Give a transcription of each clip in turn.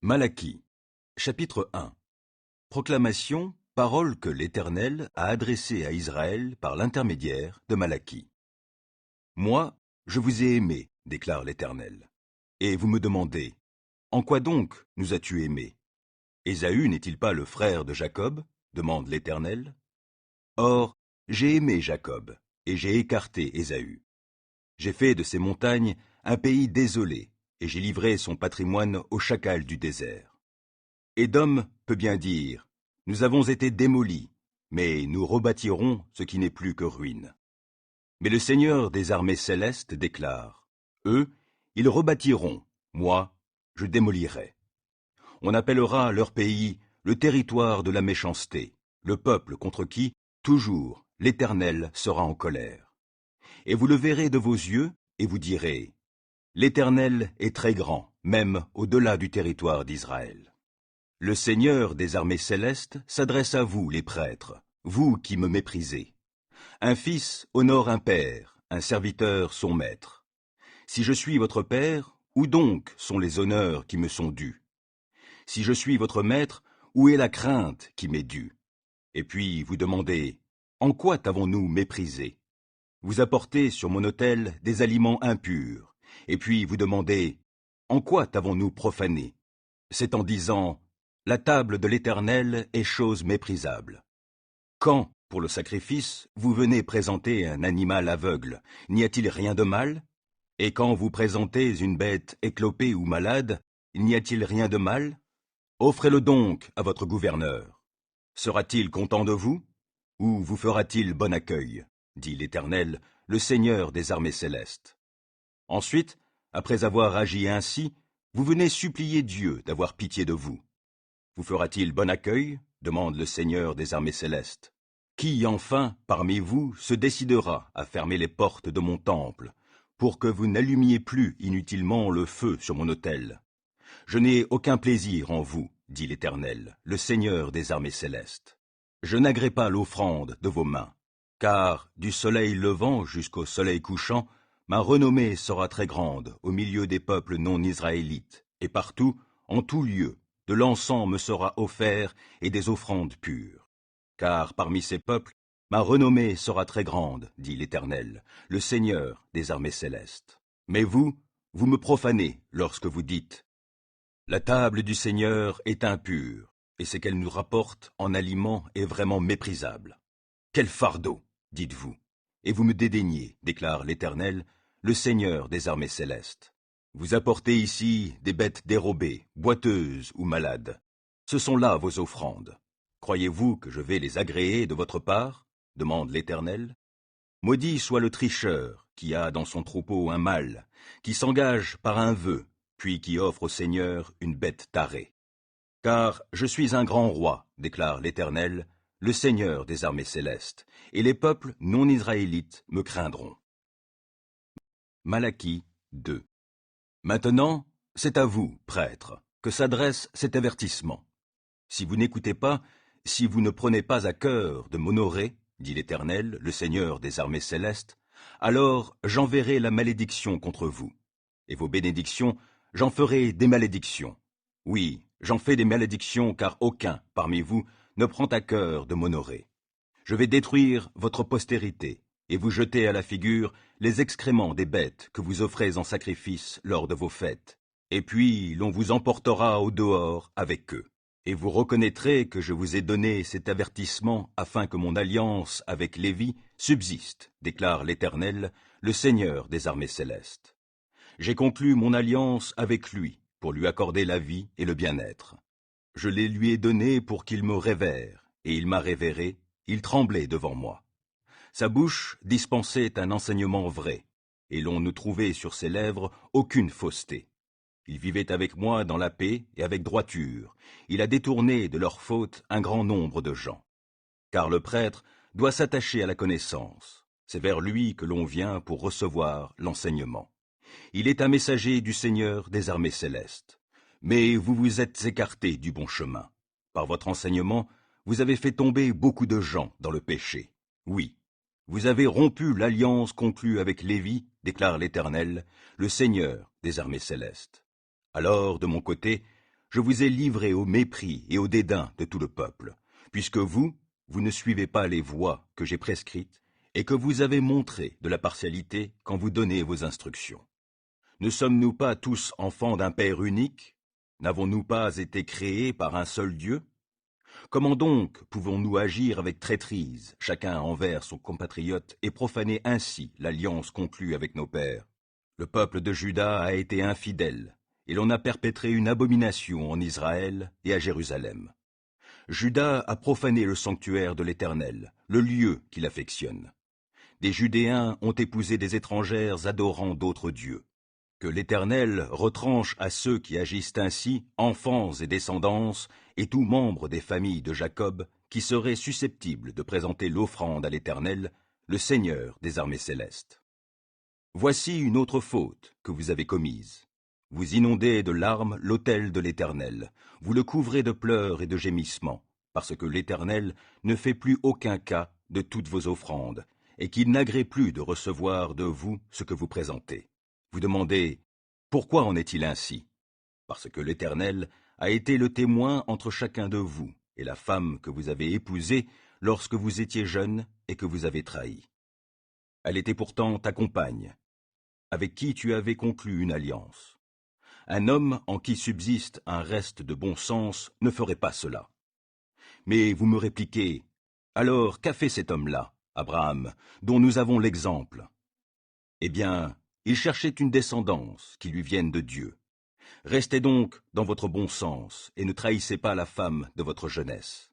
Malachie, chapitre 1. Proclamation, parole que l'Éternel a adressée à Israël par l'intermédiaire de Malachie. Moi, je vous ai aimé, déclare l'Éternel. Et vous me demandez, en quoi donc nous as-tu aimés? Ésaü n'est-il pas le frère de Jacob? Demande l'Éternel. Or, j'ai aimé Jacob, et j'ai écarté Ésaü. J'ai fait de ces montagnes un pays désolé, et j'ai livré son patrimoine aux chacals du désert. Édom peut bien dire, nous avons été démolis, mais nous rebâtirons ce qui n'est plus que ruine. Mais le Seigneur des armées célestes déclare, eux, ils rebâtiront, moi, je démolirai. On appellera leur pays le territoire de la méchanceté, le peuple contre qui, toujours, l'Éternel sera en colère. Et vous le verrez de vos yeux, et vous direz, l'Éternel est très grand, même au-delà du territoire d'Israël. Le Seigneur des armées célestes s'adresse à vous, les prêtres, vous qui me méprisez. Un fils honore un père, un serviteur son maître. Si je suis votre père, où donc sont les honneurs qui me sont dus? Si je suis votre maître, où est la crainte qui m'est due? Et puis vous demandez, en quoi t'avons-nous méprisé? Vous apportez sur mon autel des aliments impurs, et puis vous demandez, en quoi t'avons-nous profané? C'est en disant, la table de l'Éternel est chose méprisable. Quand, pour le sacrifice, vous venez présenter un animal aveugle, n'y a-t-il rien de mal? Et quand vous présentez une bête éclopée ou malade, n'y a-t-il rien de mal? Offrez-le donc à votre gouverneur. Sera-t-il content de vous? Ou vous fera-t-il bon accueil? Dit l'Éternel, le Seigneur des armées célestes. Ensuite, après avoir agi ainsi, vous venez supplier Dieu d'avoir pitié de vous. Vous fera-t-il bon accueil? Demande le Seigneur des armées célestes. Qui, enfin, parmi vous, se décidera à fermer les portes de mon temple, pour que vous n'allumiez plus inutilement le feu sur mon autel? Je n'ai aucun plaisir en vous, dit l'Éternel, le Seigneur des armées célestes. Je n'agrée pas l'offrande de vos mains, car, du soleil levant jusqu'au soleil couchant, ma renommée sera très grande au milieu des peuples non israélites, et partout, en tout lieu, de l'encens me sera offert et des offrandes pures. Car parmi ces peuples, ma renommée sera très grande, dit l'Éternel, le Seigneur des armées célestes. Mais vous, vous me profanez lorsque vous dites, la table du Seigneur est impure, et ce qu'elle nous rapporte en aliments est vraiment méprisable. Quel fardeau, dites-vous, et vous me dédaignez, déclare l'Éternel, le Seigneur des armées célestes. Vous apportez ici des bêtes dérobées, boiteuses ou malades. Ce sont là vos offrandes. Croyez-vous que je vais les agréer de votre part? Demande l'Éternel. Maudit soit le tricheur qui a dans son troupeau un mâle, qui s'engage par un vœu, puis qui offre au Seigneur une bête tarée. Car je suis un grand roi, déclare l'Éternel, le Seigneur des armées célestes, et les peuples non israélites me craindront. Malachie 2. Maintenant, c'est à vous, prêtres, que s'adresse cet avertissement. Si vous n'écoutez pas, si vous ne prenez pas à cœur de m'honorer, dit l'Éternel, le Seigneur des armées célestes, alors j'enverrai la malédiction contre vous. Et vos bénédictions, j'en ferai des malédictions. Oui, j'en fais des malédictions, car aucun, parmi vous, ne prend à cœur de m'honorer. Je vais détruire votre postérité, et vous jeter à la figure les excréments des bêtes que vous offrez en sacrifice lors de vos fêtes. Et puis l'on vous emportera au dehors avec eux. Et vous reconnaîtrez que je vous ai donné cet avertissement afin que mon alliance avec Lévi subsiste, déclare l'Éternel, le Seigneur des armées célestes. J'ai conclu mon alliance avec lui pour lui accorder la vie et le bien-être. Je les lui ai donnés pour qu'il me révère, et il m'a révéré, il tremblait devant moi. Sa bouche dispensait un enseignement vrai, et l'on ne trouvait sur ses lèvres aucune fausseté. Il vivait avec moi dans la paix et avec droiture. Il a détourné de leur faute un grand nombre de gens. Car le prêtre doit s'attacher à la connaissance. C'est vers lui que l'on vient pour recevoir l'enseignement. Il est un messager du Seigneur des armées célestes. Mais vous vous êtes écartés du bon chemin. Par votre enseignement, vous avez fait tomber beaucoup de gens dans le péché. Oui, vous avez rompu l'alliance conclue avec Lévi, déclare l'Éternel, le Seigneur des armées célestes. Alors, de mon côté, je vous ai livré au mépris et au dédain de tout le peuple, puisque vous ne suivez pas les voies que j'ai prescrites, et que vous avez montré de la partialité quand vous donnez vos instructions. Ne sommes-nous pas tous enfants d'un Père unique? N'avons-nous pas été créés par un seul Dieu? Comment donc pouvons-nous agir avec traîtrise, chacun envers son compatriote, et profaner ainsi l'alliance conclue avec nos pères? Le peuple de Juda a été infidèle, et l'on a perpétré une abomination en Israël et à Jérusalem. Juda a profané le sanctuaire de l'Éternel, le lieu qu'il affectionne. Des Judéens ont épousé des étrangères adorant d'autres dieux. Que l'Éternel retranche à ceux qui agissent ainsi, enfants et descendances, et tout membre des familles de Jacob, qui seraient susceptibles de présenter l'offrande à l'Éternel, le Seigneur des armées célestes. Voici une autre faute que vous avez commise. Vous inondez de larmes l'autel de l'Éternel, vous le couvrez de pleurs et de gémissements, parce que l'Éternel ne fait plus aucun cas de toutes vos offrandes, et qu'il n'agrée plus de recevoir de vous ce que vous présentez. Vous demandez, pourquoi en est-il ainsi? Parce que l'Éternel a été le témoin entre chacun de vous et la femme que vous avez épousée lorsque vous étiez jeune et que vous avez trahi. Elle était pourtant ta compagne, avec qui tu avais conclu une alliance. Un homme en qui subsiste un reste de bon sens ne ferait pas cela. Mais vous me répliquez, alors qu'a fait cet homme-là, Abraham, dont nous avons l'exemple? Eh bien, il cherchait une descendance qui lui vienne de Dieu. Restez donc dans votre bon sens et ne trahissez pas la femme de votre jeunesse.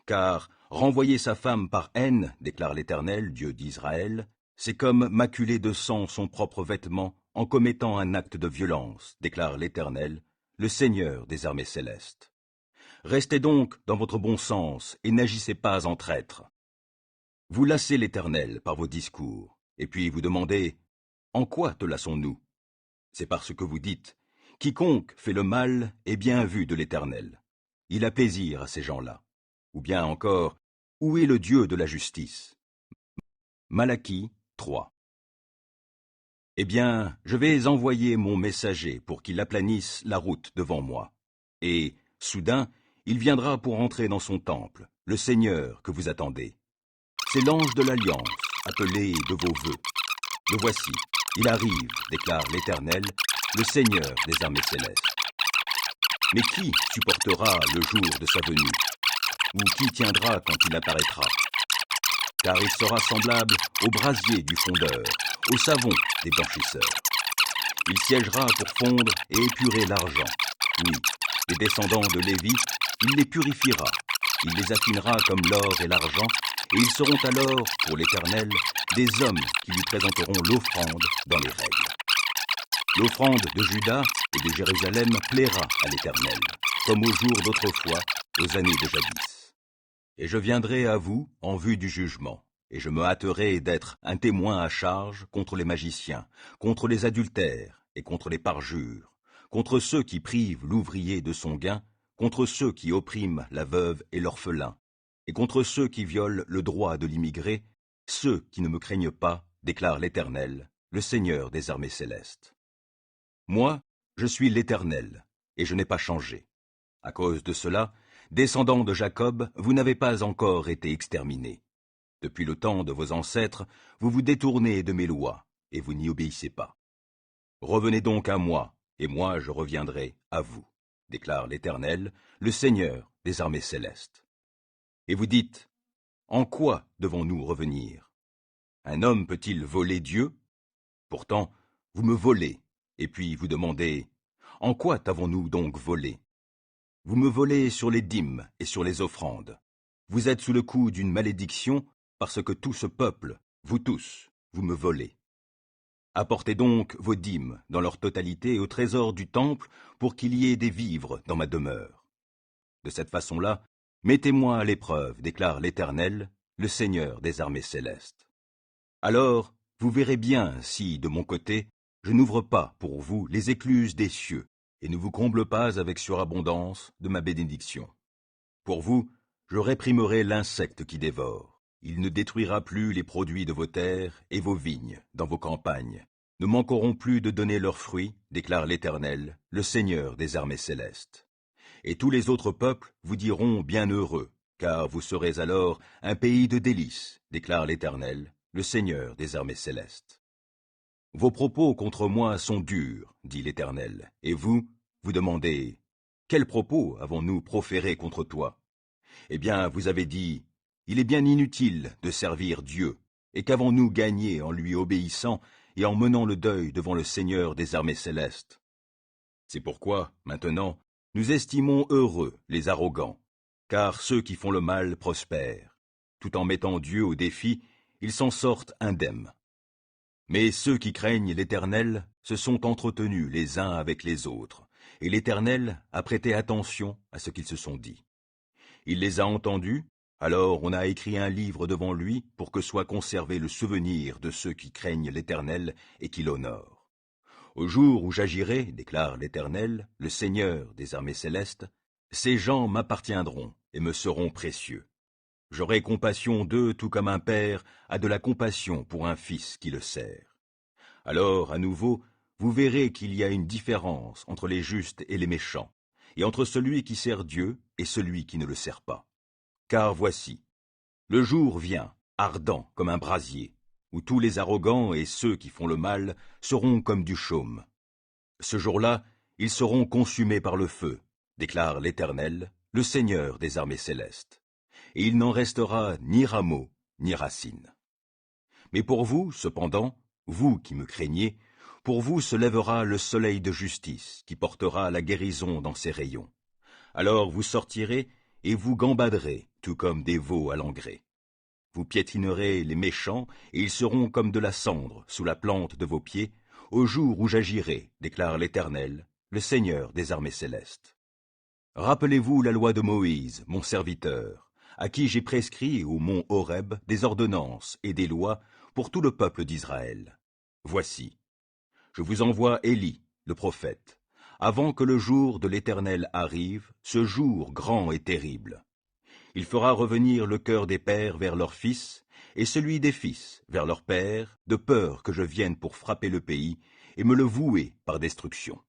Car renvoyer sa femme par haine, déclare l'Éternel, Dieu d'Israël, c'est comme maculer de sang son propre vêtement en commettant un acte de violence, déclare l'Éternel, le Seigneur des armées célestes. Restez donc dans votre bon sens et n'agissez pas en traître. Vous lassez l'Éternel par vos discours, et puis vous demandez « En quoi te lassons-nous » C'est parce que vous dites « Quiconque fait le mal est bien vu de l'Éternel. Il a plaisir à ces gens-là. » Ou bien encore « Où est le Dieu de la justice » Malachie 3. Eh bien, je vais envoyer mon messager pour qu'il aplanisse la route devant moi. Et, soudain, il viendra pour entrer dans son temple, le Seigneur que vous attendez. C'est l'ange de l'Alliance, appelé de vos vœux. Le voici, il arrive, déclare l'Éternel, le Seigneur des armées célestes. Mais qui supportera le jour de sa venue? Ou qui tiendra quand il apparaîtra? Car il sera semblable au brasier du fondeur, au savon des blanchisseurs. Il siégera pour fondre et épurer l'argent. Oui, les descendants de Lévi, il les purifiera. Il les affinera comme l'or et l'argent, et ils seront alors, pour l'Éternel, des hommes qui lui présenteront l'offrande dans les règles. L'offrande de Juda et de Jérusalem plaira à l'Éternel, comme aux jours d'autrefois, aux années de jadis. Et je viendrai à vous en vue du jugement, et je me hâterai d'être un témoin à charge contre les magiciens, contre les adultères et contre les parjures, contre ceux qui privent l'ouvrier de son gain, contre ceux qui oppriment la veuve et l'orphelin, et contre ceux qui violent le droit de l'immigré, ceux qui ne me craignent pas, déclare l'Éternel, le Seigneur des armées célestes. Moi, je suis l'Éternel, et je n'ai pas changé. À cause de cela, descendants de Jacob, vous n'avez pas encore été exterminés. Depuis le temps de vos ancêtres, vous vous détournez de mes lois, et vous n'y obéissez pas. Revenez donc à moi, et moi je reviendrai à vous, déclare l'Éternel, le Seigneur des armées célestes. Et vous dites, en quoi devons-nous revenir? Un homme peut-il voler Dieu? Pourtant, vous me volez, et puis vous demandez, en quoi t'avons-nous donc volé? Vous me volez sur les dîmes et sur les offrandes. Vous êtes sous le coup d'une malédiction, parce que tout ce peuple, vous tous, vous me volez. Apportez donc vos dîmes dans leur totalité au trésor du temple pour qu'il y ait des vivres dans ma demeure. De cette façon-là, mettez-moi à l'épreuve, déclare l'Éternel, le Seigneur des armées célestes. Alors, vous verrez bien si, de mon côté, je n'ouvre pas pour vous les écluses des cieux et ne vous comble pas avec surabondance de ma bénédiction. Pour vous, je réprimerai l'insecte qui dévore. Il ne détruira plus les produits de vos terres et vos vignes dans vos campagnes, ne manqueront plus de donner leurs fruits, déclare l'Éternel, le Seigneur des armées célestes. Et tous les autres peuples vous diront bienheureux, car vous serez alors un pays de délices, déclare l'Éternel, le Seigneur des armées célestes. Vos propos contre moi sont durs, dit l'Éternel, et vous, vous demandez, quels propos avons-nous proférés contre toi? Eh bien, vous avez dit, il est bien inutile de servir Dieu, et qu'avons-nous gagné en lui obéissant et en menant le deuil devant le Seigneur des armées célestes? C'est pourquoi, maintenant, nous estimons heureux les arrogants, car ceux qui font le mal prospèrent. Tout en mettant Dieu au défi, ils s'en sortent indemnes. Mais ceux qui craignent l'Éternel se sont entretenus les uns avec les autres, et l'Éternel a prêté attention à ce qu'ils se sont dit. Il les a entendus, alors on a écrit un livre devant lui pour que soit conservé le souvenir de ceux qui craignent l'Éternel et qui l'honorent. Au jour où j'agirai, déclare l'Éternel, le Seigneur des armées célestes, ces gens m'appartiendront et me seront précieux. J'aurai compassion d'eux tout comme un père a de la compassion pour un fils qui le sert. Alors, à nouveau, vous verrez qu'il y a une différence entre les justes et les méchants, et entre celui qui sert Dieu et celui qui ne le sert pas. Car voici, le jour vient, ardent comme un brasier, où tous les arrogants et ceux qui font le mal seront comme du chaume. Ce jour-là, ils seront consumés par le feu, déclare l'Éternel, le Seigneur des armées célestes. Et il n'en restera ni rameau, ni racine. Mais pour vous, cependant, vous qui me craignez, pour vous se lèvera le soleil de justice, qui portera la guérison dans ses rayons. Alors vous sortirez et vous gambaderez, tout comme des veaux à l'engrais. Vous piétinerez les méchants, et ils seront comme de la cendre sous la plante de vos pieds, au jour où j'agirai, déclare l'Éternel, le Seigneur des armées célestes. Rappelez-vous la loi de Moïse, mon serviteur, à qui j'ai prescrit au mont Horeb des ordonnances et des lois pour tout le peuple d'Israël. Voici, je vous envoie Élie, le prophète, avant que le jour de l'Éternel arrive, ce jour grand et terrible. Il fera revenir le cœur des pères vers leurs fils, et celui des fils vers leurs pères, de peur que je vienne pour frapper le pays et me le vouer par destruction.